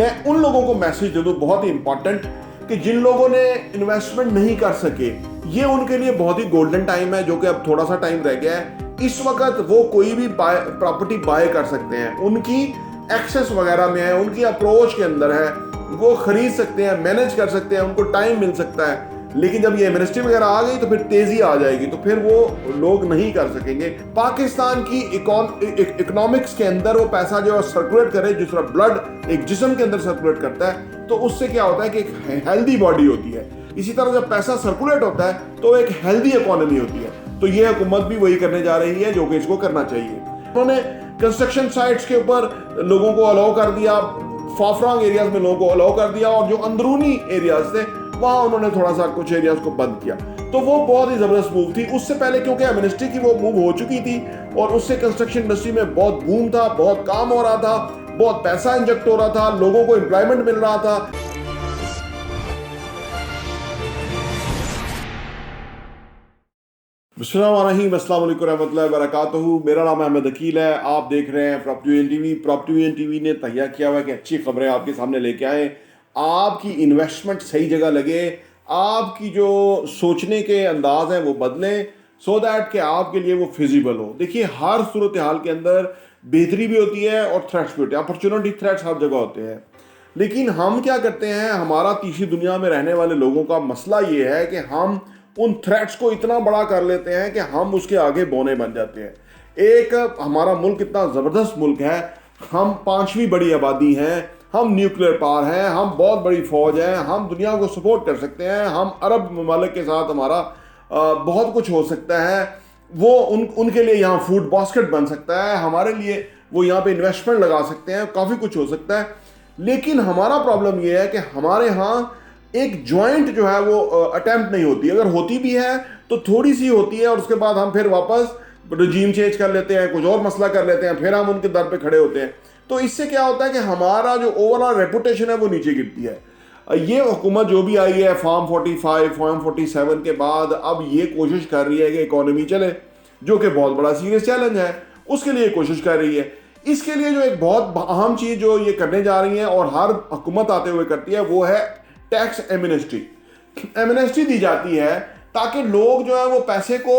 मैं उन लोगों को मैसेज दे दूं, बहुत ही इंपॉर्टेंट, कि जिन लोगों ने इन्वेस्टमेंट नहीं कर सके, ये उनके लिए बहुत ही गोल्डन टाइम है, जो कि अब थोड़ा सा टाइम रह गया है। इस वक्त वो कोई भी प्रॉपर्टी बाय कर सकते हैं, उनकी एक्सेस वगैरह में है, उनकी अप्रोच के अंदर है, वो खरीद सकते हैं, मैनेज कर सकते हैं, उनको टाइम मिल सकता है। लेकिन जब ये एमनेस्टी वगैरह आ गई तो फिर तेजी आ जाएगी, तो फिर वो लोग नहीं कर सकेंगे। पाकिस्तान की इकोनॉमिक्स के अंदर वो पैसा जो सर्कुलेट करे, जिस तरह ब्लड एक जिस्म के अंदर सर्कुलेट करता है, तो उससे क्या होता है कि एक हेल्दी बॉडी होती है। इसी तरह जब पैसा सर्कुलेट होता है तो एक हेल्दी इकोनॉमी होती है। तो ये हुकूमत भी वही करने जा रही है, जो कि इसको करना चाहिए। उन्होंने कंस्ट्रक्शन साइट्स के ऊपर लोगों को अलाउ कर दिया, फाफरांग एरियाज में लोगों को अलाउ कर दिया, और जो अंदरूनी एरियाज थे वहां उन्होंने थोड़ा सा कुछ एरियाज को बंद किया। तो वो बहुत ही जबरदस्त मूव थी। उससे पहले क्योंकि एमनेस्टी की वो मूव हो चुकी थी और उससे कंस्ट्रक्शन इंडस्ट्री में बहुत बूम था, बहुत काम हो रहा था, बहुत पैसा इंजेक्ट हो रहा था, लोगों को एम्प्लॉयमेंट मिल रहा था। अस्सलाम वालेकुम रहमतुल्लाहि व बरकातहू। मेरा नाम अहमद अकील है, आप देख रहे हैं प्रॉपर्टी टीवी। प्रॉपर्टी टीवी ने तैयार किया हुआ है कि अच्छी खबरें आपके सामने लेके आए, आपकी इन्वेस्टमेंट सही जगह लगे, आपकी जो सोचने के अंदाज हैं वो बदलें, सो दैट कि आपके लिए वो फिजिबल हो। देखिए, हर सूरत हाल के अंदर बेहतरी भी होती है और थ्रेट्स भी होते हैं। अपॉर्चुनिटी थ्रेट्स हर जगह होते हैं, लेकिन हम क्या करते हैं, हमारा तीसरी दुनिया में रहने वाले लोगों का मसला ये है कि हम उन थ्रेट्स को इतना बड़ा कर लेते हैं कि हम उसके आगे बौने बन जाते हैं। एक हमारा मुल्क इतना ज़बरदस्त मुल्क है, हम 5वीं बड़ी आबादी हैं, हम न्यूक्लियर पावर हैं, हम बहुत बड़ी फौज हैं, हम दुनिया को सपोर्ट कर सकते हैं, हम अरब ममालिक के साथ हमारा बहुत कुछ हो सकता है। वो उनके लिए यहाँ फूड बास्केट बन सकता है, हमारे लिए वो यहाँ पे इन्वेस्टमेंट लगा सकते हैं, काफ़ी कुछ हो सकता है। लेकिन हमारा प्रॉब्लम ये है कि हमारे यहाँ एक जॉइंट जो है वो अटेम्प्ट नहीं होती। अगर होती भी है तो थोड़ी सी होती है, और उसके बाद हम फिर वापस रजीम चेंज कर लेते हैं, कुछ और मसला कर लेते हैं, फिर हम उनके दर पे खड़े होते हैं। तो इससे क्या होता है कि हमारा जो ओवरऑल रेपुटेशन है वो नीचे गिरती है। ये हुकूमत जो भी आई है फॉर्म 45, फॉर्म 47 के बाद, अब ये कोशिश कर रही है कि इकोनॉमी चले, जो कि बहुत बड़ा सीरियस चैलेंज है, उसके लिए कोशिश कर रही है। इसके लिए जो एक बहुत अहम चीज़ जो ये करने जा रही है और हर हुकूमत आते हुए करती है, वो है टैक्स एमनेस्टी। एमनेस्टी दी जाती है ताकि लोग जो है वो पैसे को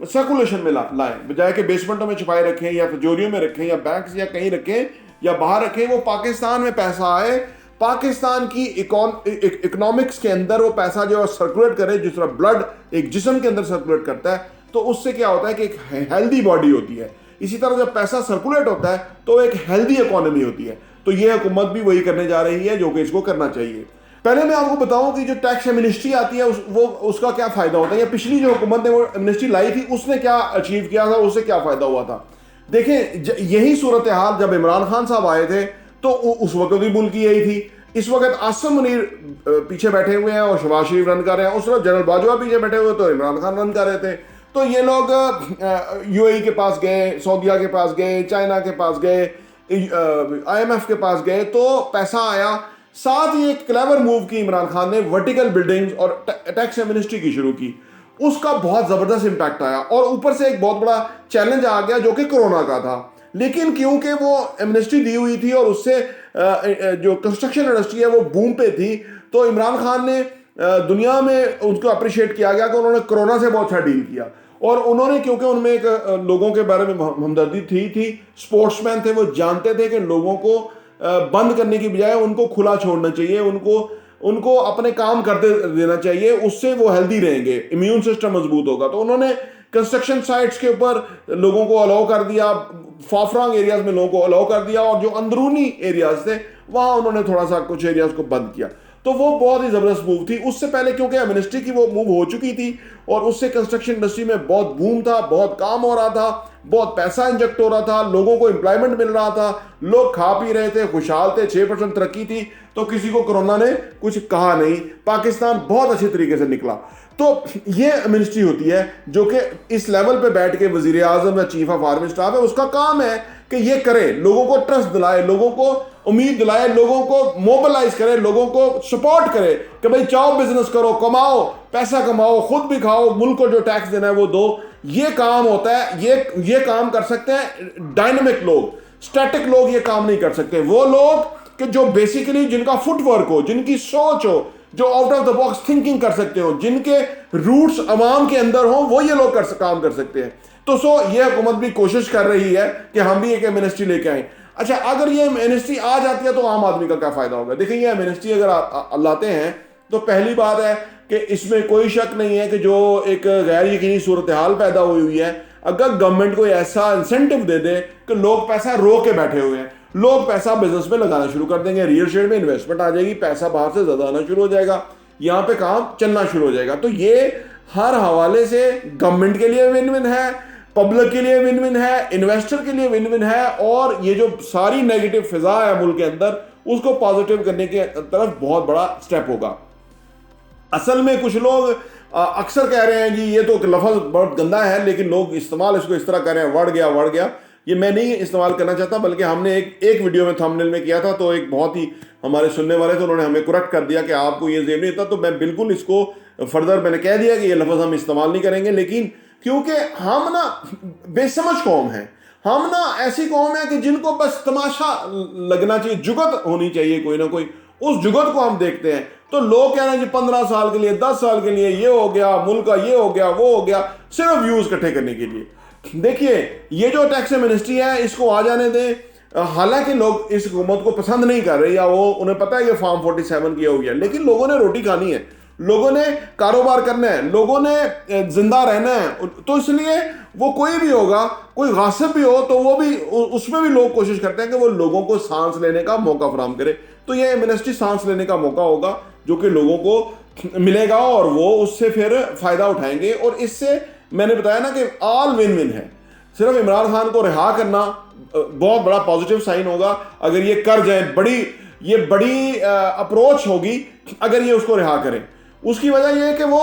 सर्कुलेशन में लाएं, बजाय के बेसमेंटों में छुपाए रखें या तिजोरियों में रखें या बैंक या कहीं रखें या बाहर रखें। वो पाकिस्तान में पैसा आए, पाकिस्तान की इकोनॉमिक्स के अंदर वो पैसा जो है सर्कुलेट करे, जिस तरह ब्लड एक जिस्म के अंदर सर्कुलेट करता है, तो उससे क्या होता है कि एक हेल्दी बॉडी होती है। इसी तरह जब पैसा सर्कुलेट होता है तो एक हेल्दी इकोनॉमी होती है। तो ये हुकूमत भी वही करने जा रही है, जो कि इसको करना चाहिए। पहले मैं आपको बताऊं कि जो टैक्स एमनेस्टी आती है उसका क्या फायदा होता है, या पिछली जो हुकूमत ने वो एमनेस्टी लाई थी उसने क्या अचीव किया था, उससे क्या फायदा हुआ था। देखें, यही सूरत हाल जब इमरान खान साहब आए थे तो उस वक्त भी मुल्क की यही थी। इस वक्त आसिम मुनीर पीछे बैठे हुए हैं और शहबाज शरीफ रन कर रहे हैं, उस वक्त जनरल बाजवा पीछे बैठे हुए तो इमरान खान रन कर रहे थे। तो ये लोग यूएई के पास गए, सऊदीया के पास गए, चाइना के पास गए, IMF के पास गए, तो पैसा आया। साथ ही एक क्लेवर मूव की इमरान खान ने, वर्टिकल बिल्डिंग्स और टैक्स एमनेस्टी की शुरू की। उसका बहुत ज़बरदस्त इम्पैक्ट आया, और ऊपर से एक बहुत बड़ा चैलेंज आ गया जो कि कोरोना का था। लेकिन क्योंकि वो एमनेस्टी दी हुई थी और उससे जो कंस्ट्रक्शन इंडस्ट्री है वो बूम पे थी, तो इमरान खान ने दुनिया में उनको अप्रिशिएट किया गया कि उन्होंने कोरोना से बहुत अच्छा डील किया। और उन्होंने, क्योंकि उनमें एक लोगों के बारे में हमदर्दी थी, स्पोर्ट्समैन थे, वो जानते थे कि लोगों को बंद करने की बजाय उनको खुला छोड़ना चाहिए, उनको अपने काम करते देना चाहिए, उससे वो हेल्दी रहेंगे, इम्यून सिस्टम मजबूत होगा। तो उन्होंने कंस्ट्रक्शन साइट्स के ऊपर लोगों को अलाउ कर दिया, फाफरांग एरियाज में लोगों को अलाउ कर दिया, और जो अंदरूनी एरियाज थे वहां उन्होंने थोड़ा सा कुछ एरियाज को बंद किया। तो वो बहुत ही ज़बरदस्त मूव थी। उससे पहले क्योंकि एमनेस्टी की वो मूव हो चुकी थी और उससे कंस्ट्रक्शन इंडस्ट्री में बहुत बूम था, बहुत काम हो रहा था, बहुत पैसा इंजेक्ट हो रहा था, लोगों को एम्प्लॉयमेंट मिल रहा था, लोग खा पी रहे थे, खुशहाल थे, 6% तरक्की थी, तो किसी को कोरोना ने कुछ कहा नहीं। पाकिस्तान बहुत अच्छे तरीके से निकला। तो ये मिनिस्ट्री होती है जो कि इस लेवल पे बैठ के वजीर आजम या चीफ ऑफ आर्मी स्टाफ है, उसका काम है कि ये करे, लोगों को ट्रस्ट दिलाए, लोगों को उम्मीद दिलाए, लोगों को मोबिलाइज करे, लोगों को सपोर्ट करे कि भाई चाहो बिजनेस करो, कमाओ, पैसा कमाओ, खुद भी खाओ, मुल्क को जो टैक्स देना है वो दो। ये काम होता है। ये काम कर सकते हैं डायनामिक लोग, स्टैटिक लोग ये काम नहीं कर सकते। वो लोग कि जो बेसिकली जिनका फुटवर्क हो, जिनकी सोच हो, जो out of the box thinking कर सकते हो, जिनके रूट्स अवाम के अंदर हो, वो ये लोग काम कर सकते हैं। तो ये हुकूमत भी कोशिश कर रही है कि हम भी एक मिनिस्ट्री लेके आए। अच्छा, अगर ये मिनिस्ट्री आ जाती है तो आम आदमी का क्या फायदा होगा? देखिए, ये मिनिस्ट्री अगर लाते हैं तो पहली बात है कि इसमें कोई शक नहीं है कि जो एक गैर यकीनी सूरत हाल पैदा हुई है, अगर गवर्नमेंट को ऐसा इंसेंटिव दे दे कि लोग पैसा रो के बैठे हुए हैं, लोग पैसा बिजनेस में लगाना शुरू कर देंगे, रियल एस्टेट में इन्वेस्टमेंट आ जाएगी, पैसा बाहर से ज्यादा आना शुरू हो जाएगा, यहाँ पे काम चलना शुरू हो जाएगा। तो ये हर हवाले से गवर्नमेंट के लिए विन विन है, पब्लिक के लिए विन विन है, इन्वेस्टर के लिए विन विन है, और ये जो सारी नेगेटिव फिजा है मुल्क के अंदर उसको पॉजिटिव करने के तरफ बहुत बड़ा स्टेप होगा। असल में कुछ लोग अक्सर कह रहे हैं जी ये तो लफ्ज़ बहुत गंदा है, लेकिन लोग इस्तेमाल इसको इस तरह कर रहे हैं, वड़ गया। ये मैं नहीं इस्तेमाल करना चाहता, बल्कि हमने एक वीडियो में थंबनेल में किया था, तो एक बहुत ही हमारे सुनने वाले थे, उन्होंने हमें करेक्ट कर दिया कि आपको ये जेब नहीं था, तो मैं बिल्कुल इसको फर्दर मैंने कह दिया कि ये लफ्ज़ हम इस्तेमाल नहीं करेंगे। लेकिन क्योंकि हम ना बेसमझ कौम है, हम ना ऐसी कौम है कि जिनको बस तमाशा लगना चाहिए, जुगत होनी चाहिए कोई ना कोई, उस जुगत को हम देखते हैं। तो लोग कह रहे हैं जी 15 साल के लिए, 10 साल के लिए ये हो गया, मुल्क का ये हो गया, वो हो गया, सिर्फ व्यूज इकट्ठे करने के लिए। देखिए, ये जो टैक्स मिनिस्ट्री है इसको आ जाने दें। हालांकि लोग इस हुकूमत को पसंद नहीं कर रहे, या वो उन्हें पता है कि फॉर्म 47 किया हुआ है, लेकिन लोगों ने रोटी खानी है, लोगों ने कारोबार करना है, लोगों ने जिंदा रहना है। तो इसलिए वो कोई भी होगा, कोई गासिब भी हो, तो वो भी उसमें भी लोग कोशिश करते हैं कि वो लोगों को सांस लेने का मौका फराहम करे। तो ये मिनिस्ट्री सांस लेने का मौका होगा जो कि लोगों को मिलेगा, और वो उससे फिर फायदा उठाएंगे। और इससे मैंने बताया ना कि ऑल विन विन है। सिर्फ इमरान खान को रिहा करना बहुत बड़ा पॉजिटिव साइन होगा अगर ये कर जाए, ये बड़ी अप्रोच होगी अगर ये उसको रिहा करें। उसकी वजह यह है कि वो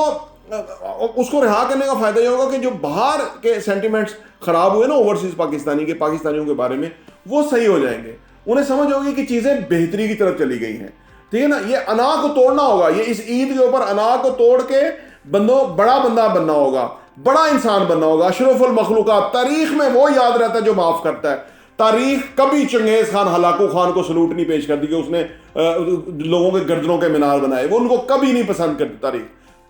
उसको रिहा करने का फायदा ये होगा कि जो बाहर के सेंटिमेंट्स खराब हुए ना ओवरसीज पाकिस्तानियों के बारे में, वो सही हो जाएंगे। उन्हें समझ होगी कि चीजें बेहतरी की तरफ चली गई हैं, ठीक है ना। ये अना को तोड़ना होगा, ये इस ईद के ऊपर अना को तोड़ के बड़ा बंदा बनना होगा, बड़ा इंसान बनना होगा, अशरफुल मखलूकात। तारीख में वो याद रहता है जो माफ करता है। तारीख कभी चंगेज खान, हलाकू खान को सलूट नहीं पेश करती कि उसने लोगों के गर्दनों के मीनार बनाए, वो उनको कभी नहीं पसंद करती।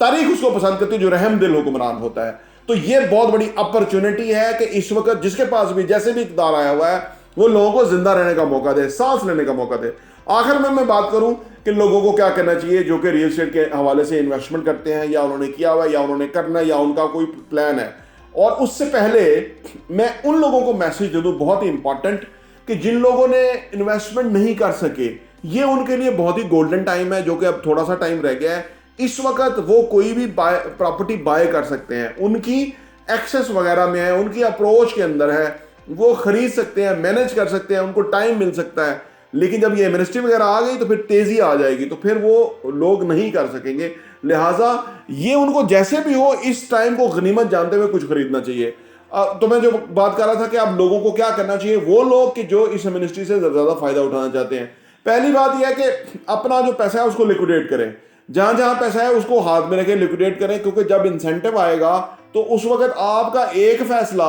तारीख उसको पसंद करती जो रहम दिल हुक्मरान होता है। तो ये बहुत बड़ी अपॉर्चुनिटी है कि इस वक्त जिसके पास भी जैसे भी इक़्तिदार आया हुआ है, वो लोगों को जिंदा रहने का मौका दे, सांस लेने का मौका दे। आखिर में मैं बात करूं कि लोगों को क्या करना चाहिए जो कि रियल एस्टेट के हवाले से इन्वेस्टमेंट करते हैं, या उन्होंने किया हुआ है, या उन्होंने करना है, या उनका कोई प्लान है। और उससे पहले मैं उन लोगों को मैसेज दे दूं बहुत ही इंपॉर्टेंट, कि जिन लोगों ने इन्वेस्टमेंट नहीं कर सके, ये उनके लिए बहुत ही गोल्डन टाइम है, जो कि अब थोड़ा सा टाइम रह गया है। इस वक्त वो कोई भी प्रॉपर्टी बाय कर सकते हैं, उनकी एक्सेस वगैरह में है, उनकी अप्रोच के अंदर है, वो खरीद सकते हैं, मैनेज कर सकते हैं, उनको टाइम मिल सकता है। लेकिन जब ये मिनिस्ट्री वगैरह आ गई तो फिर तेजी आ जाएगी, तो फिर वो लोग नहीं कर सकेंगे। लिहाजा ये उनको जैसे भी हो इस टाइम को गनीमत जानते हुए कुछ खरीदना चाहिए। तो मैं जो बात कर रहा था कि आप लोगों को क्या करना चाहिए, वो लोग कि जो इस मिनिस्ट्री से ज़्यादा फायदा उठाना चाहते हैं, पहली बात यह है कि अपना जो पैसा है उसको लिक्विडेट करें। जहां जहां पैसा है उसको हाथ में रखें, लिक्विडेट करें, क्योंकि जब इंसेंटिव आएगा तो उस वक्त आपका एक फैसला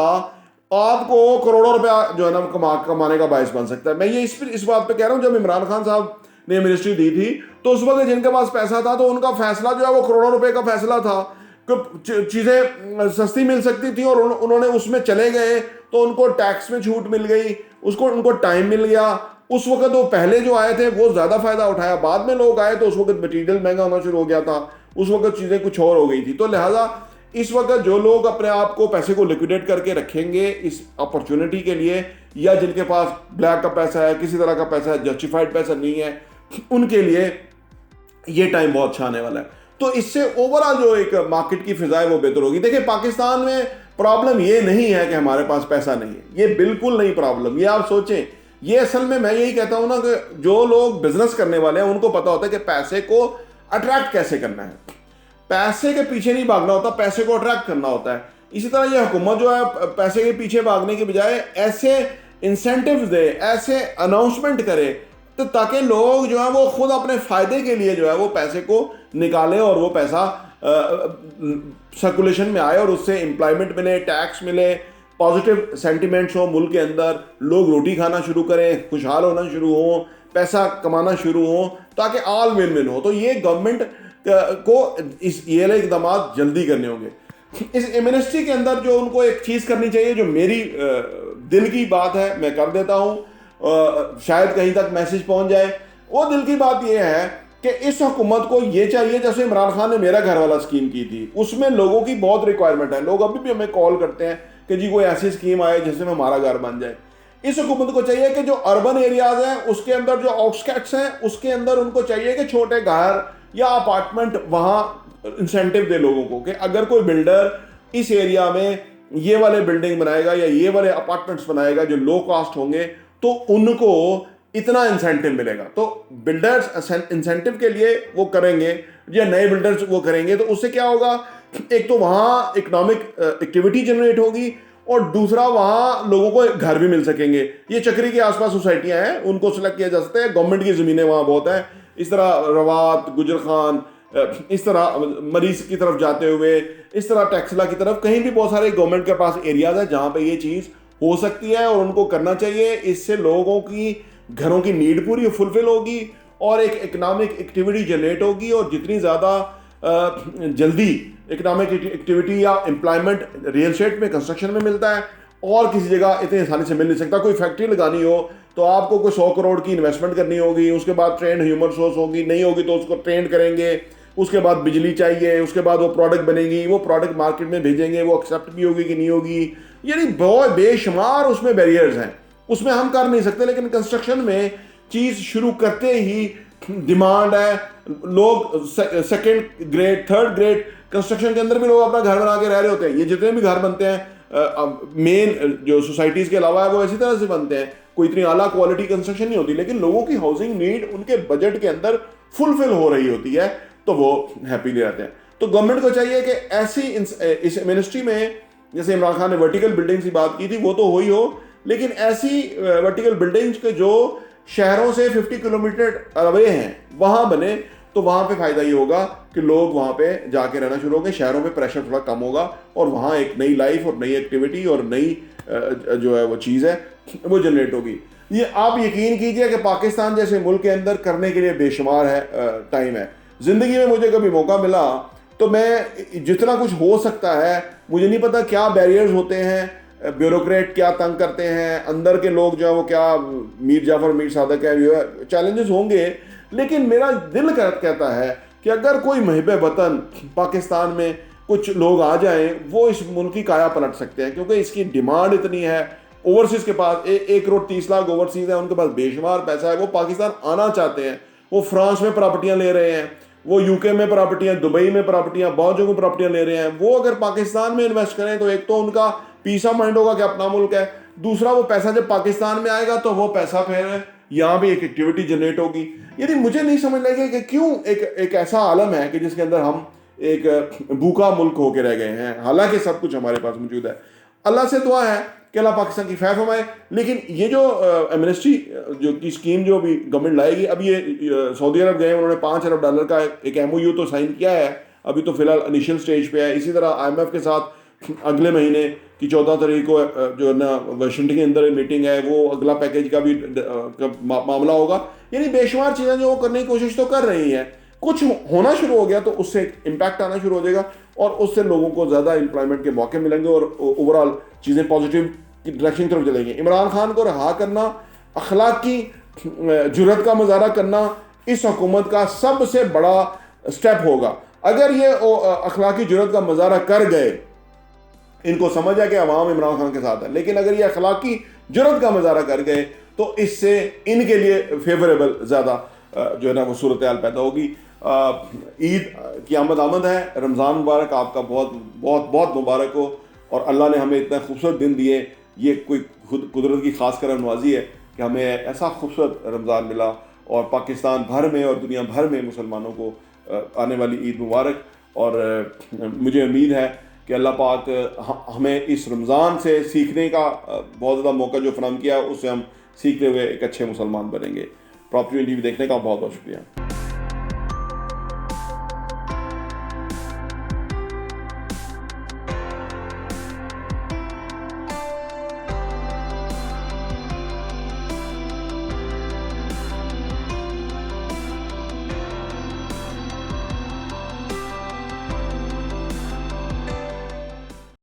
आपको करोड़ों रुपया जो है ना कमाने का बायस बन सकता है। मैं ये इस बात पे कह रहा हूँ, जब इमरान खान साहब ने मिनिस्ट्री दी थी तो उस वक्त जिनके पास पैसा था तो उनका फैसला जो है वो करोड़ों रुपए का फैसला था कि चीज़ें सस्ती मिल सकती थी, और उन्होंने उसमें चले गए तो उनको टैक्स में छूट मिल गई, उनको टाइम मिल गया। उस वक्त वो पहले जो आए थे वो ज़्यादा फायदा उठाया, बाद में लोग आए तो उस वक्त मटीरियल महंगा होना शुरू हो गया था, उस वक्त चीज़ें कुछ और हो गई थी। तो लिहाजा इस वक्त जो लोग अपने आप को पैसे को लिक्विडेट करके रखेंगे इस अपॉर्चुनिटी के लिए, या जिनके पास ब्लैक का पैसा है, किसी तरह का पैसा है, जस्टिफाइड पैसा नहीं है, उनके लिए ये टाइम बहुत अच्छा आने वाला है। तो इससे ओवरऑल जो एक मार्केट की फिजा है वो बेहतर होगी। देखिए, पाकिस्तान में प्रॉब्लम ये नहीं है कि हमारे पास पैसा नहीं है, ये बिल्कुल नहीं प्रॉब्लम, ये आप सोचें। ये असल में मैं यही कहता हूं ना कि जो लोग बिजनेस करने वाले हैं उनको पता होता है कि पैसे को अट्रैक्ट कैसे करना है, पैसे के पीछे नहीं भागना होता, पैसे को अट्रैक्ट करना होता है। इसी तरह ये हुकूमत जो है पैसे के पीछे भागने के बजाय ऐसे इंसेंटिव्स दे, ऐसे अनाउंसमेंट करे, तो ताकि लोग जो है वो खुद अपने फायदे के लिए जो है वो पैसे को निकालें और वो पैसा सर्कुलेशन में आए और उससे एम्प्लॉयमेंट मिले, टैक्स मिले, पॉजिटिव सेंटिमेंट्स हो मुल्क के अंदर, लोग रोटी खाना शुरू करें, खुशहाल होना शुरू हो, पैसा कमाना शुरू हो, ताकि ऑल विन विन हो। तो ये गवर्नमेंट को ये वाले इकदाम जल्दी करने होंगे। इस एमनेस्टी के अंदर जो उनको एक चीज़ करनी चाहिए, जो मेरी दिल की बात है, मैं कर देता हूँ, शायद कहीं तक मैसेज पहुँच जाए। वो दिल की बात ये है कि इस हुकूमत को ये चाहिए, जैसे इमरान खान ने मेरा घर वाला स्कीम की थी, उसमें लोगों की बहुत रिक्वायरमेंट है। लोग अभी भी हमें कॉल करते हैं कि जी कोई ऐसी स्कीम आए जिसमें हमारा घर बन जाए। इस हुकूमत को चाहिए कि जो अर्बन एरियाज हैं उसके अंदर, जो आउटस्कर्ट्स हैं उसके अंदर, उनको चाहिए कि छोटे घर या अपार्टमेंट वहाँ इंसेंटिव दे लोगों को, कि अगर कोई बिल्डर इस एरिया में ये वाले बिल्डिंग बनाएगा या ये वाले अपार्टमेंट्स बनाएगा जो लो कॉस्ट होंगे, तो उनको इतना इंसेंटिव मिलेगा। तो बिल्डर्स इंसेंटिव के लिए वो करेंगे, या नए बिल्डर्स वो करेंगे, तो उससे क्या होगा, एक तो वहाँ इकोनॉमिक एक्टिविटी जनरेट होगी, और दूसरा वहाँ लोगों को घर भी मिल सकेंगे। ये चक्री के आसपास सोसाइटियाँ हैं, उनको सेलेक्ट किया जा सकता है, गवर्नमेंट की ज़मीनें वहाँ बहुत हैं। इस तरह रवात, गुजर खान, इस तरह मरीज की तरफ जाते हुए, इस तरह टैक्सला की तरफ, कहीं भी बहुत सारे गवर्नमेंट के पास एरियाज है जहाँ पे ये चीज़ हो सकती है, और उनको करना चाहिए। इससे लोगों की घरों की नीड पूरी फुलफिल होगी, और एक इकोनॉमिक एक्टिविटी जनरेट होगी, और जितनी ज़्यादा जल्दी इकोनॉमिक एक्टिविटी या एम्प्लॉयमेंट रियल एस्टेट में, कंस्ट्रक्शन में मिलता है, और किसी जगह इतनी आसानी से मिल नहीं सकता। कोई फैक्ट्री लगानी हो तो आपको कोई 100 करोड़ की इन्वेस्टमेंट करनी होगी, उसके बाद ट्रेंड ह्यूमन सोर्स होगी, नहीं होगी तो उसको ट्रेंड करेंगे, उसके बाद बिजली चाहिए, उसके बाद वो प्रोडक्ट बनेगी, वो प्रोडक्ट मार्केट में भेजेंगे, वो एक्सेप्ट भी होगी कि नहीं होगी। यानी बहुत बेशुमार उसमें बैरियर्स हैं, उसमें हम कर नहीं सकते। लेकिन कंस्ट्रक्शन में चीज़ शुरू करते ही डिमांड है, लोग second grade, third grade construction के अंदर भी लोग अपना घर बना के रह रहे होते हैं। ये जितने भी घर बनते हैं मेन जो सोसाइटीज़ के अलावा है, वो इसी तरह से बनते हैं, कोई इतनी आला क्वालिटी कंस्ट्रक्शन नहीं होती, लेकिन लोगों की हाउसिंग नीड उनके बजट के अंदर फुलफिल हो रही होती है, तो वो हैप्पीली रहते हैं। तो गवर्नमेंट को चाहिए कि ऐसी इस मिनिस्ट्री में, जैसे इमरान खान ने वर्टिकल बिल्डिंग्स की बात की थी, वो तो हो ही हो, लेकिन ऐसी वर्टिकल बिल्डिंग्स के जो शहरों से 50 किलोमीटर अवे हैं वहाँ बने, तो वहाँ पे फ़ायदा ये होगा कि लोग वहाँ पे जाके रहना शुरू होंगे, शहरों पे प्रेशर थोड़ा कम होगा, और वहाँ एक नई लाइफ और नई एक्टिविटी और नई जो है वो चीज़ है वो जनरेट होगी। ये आप यकीन कीजिए कि पाकिस्तान जैसे मुल्क के अंदर करने के लिए बेशुमार है टाइम है। ज़िंदगी में मुझे कभी मौका मिला तो मैं जितना कुछ हो सकता है, मुझे नहीं पता क्या बैरियर्स होते हैं, ब्यूरोक्रेट क्या तंग करते हैं, अंदर के लोग जो है वो क्या मीर जाफर मीर सादक है, चैलेंजेस होंगे, लेकिन मेरा दिल कहता है कि अगर कोई महब वतन पाकिस्तान में कुछ लोग आ जाएं, वो इस मुल्क की काया पलट सकते हैं, क्योंकि इसकी डिमांड इतनी है। ओवरसीज़ के पास 1 करोड़ 30 लाख ओवरसीज़ है, उनके पास बेशुमार पैसा है, वो पाकिस्तान आना चाहते हैं, वो फ्रांस में प्रॉपर्टियाँ ले रहे हैं, वो यूके में प्रॉपर्टियाँ, दुबई में प्रॉपर्टियाँ, बहुत जगहों प्रॉपर्टियाँ ले रहे हैं। वो अगर पाकिस्तान में इन्वेस्ट करें तो एक तो उनका पीस ऑफ माइंड होगा कि अपना मुल्क है, दूसरा वो पैसा जब पाकिस्तान में आएगा तो वो पैसा फिर यहाँ भी एक एक्टिविटी जनरेट होगी। यदि मुझे नहीं समझ लगे कि क्यों एक ऐसा आलम है कि जिसके अंदर हम एक भूखा मुल्क होके रह गए हैं, हालांकि सब कुछ हमारे पास मौजूद है। अल्लाह से दुआ है कि अल्लाह पाकिस्तान की खैर फरमाए। लेकिन ये जो एमनेस्टी जो की स्कीम जो भी गवर्नमेंट लाएगी, अब ये सऊदी अरब गए, उन्होंने $5 अरब का एक MOU तो साइन किया है, अभी तो फिलहाल इनिशियल स्टेज पे है। इसी तरह IMF के साथ अगले महीने की 14 तारीख को जो है ना वाशिंगटन के अंदर मीटिंग है, वो अगला पैकेज का भी मामला होगा। यानी बेशुमार चीज़ें जो वो करने की कोशिश तो कर रही हैं, कुछ होना शुरू हो गया तो उससे इम्पैक्ट आना शुरू हो जाएगा, और उससे लोगों को ज़्यादा एम्प्लॉयमेंट के मौके मिलेंगे, और ओवरऑल चीज़ें पॉजिटिव की डायरेक्शन की तरफ चलेंगी। इमरान खान को रहा करना, अखलाकी जुर्रत का मुजाहरा करना इस हुकूमत का सबसे बड़ा स्टेप होगा। अगर ये अखलाकी जुर्रत का मुजाहरा कर गए, इनको समझ है कि अवाम इमरान खान के साथ है, लेकिन अगर ये अखलाकी जुर्रत का मुजाहरा कर गए तो इससे इनके लिए फेवरेबल ज़्यादा जो है ना वो सूरत हाल पैदा होगी। ईद की आमद है, रमज़ान मुबारक, आपका बहुत बहुत बहुत मुबारक हो, और अल्लाह ने हमें इतना खूबसूरत दिन दिए। ये कोई खुद कुदरत की खास करम नवाजी है कि हमें ऐसा खूबसूरत रमज़ान मिला, और पाकिस्तान भर में और दुनिया भर में मुसलमानों को आने वाली ईद मुबारक। और मुझे उम्मीद है कि अल्लाह पाक हमें इस रमज़ान से सीखने का बहुत ज़्यादा मौका जो फराहम किया, उससे हम सीखते हुए एक अच्छे मुसलमान बनेंगे। प्रॉपर्टी TV देखने का बहुत बहुत शुक्रिया।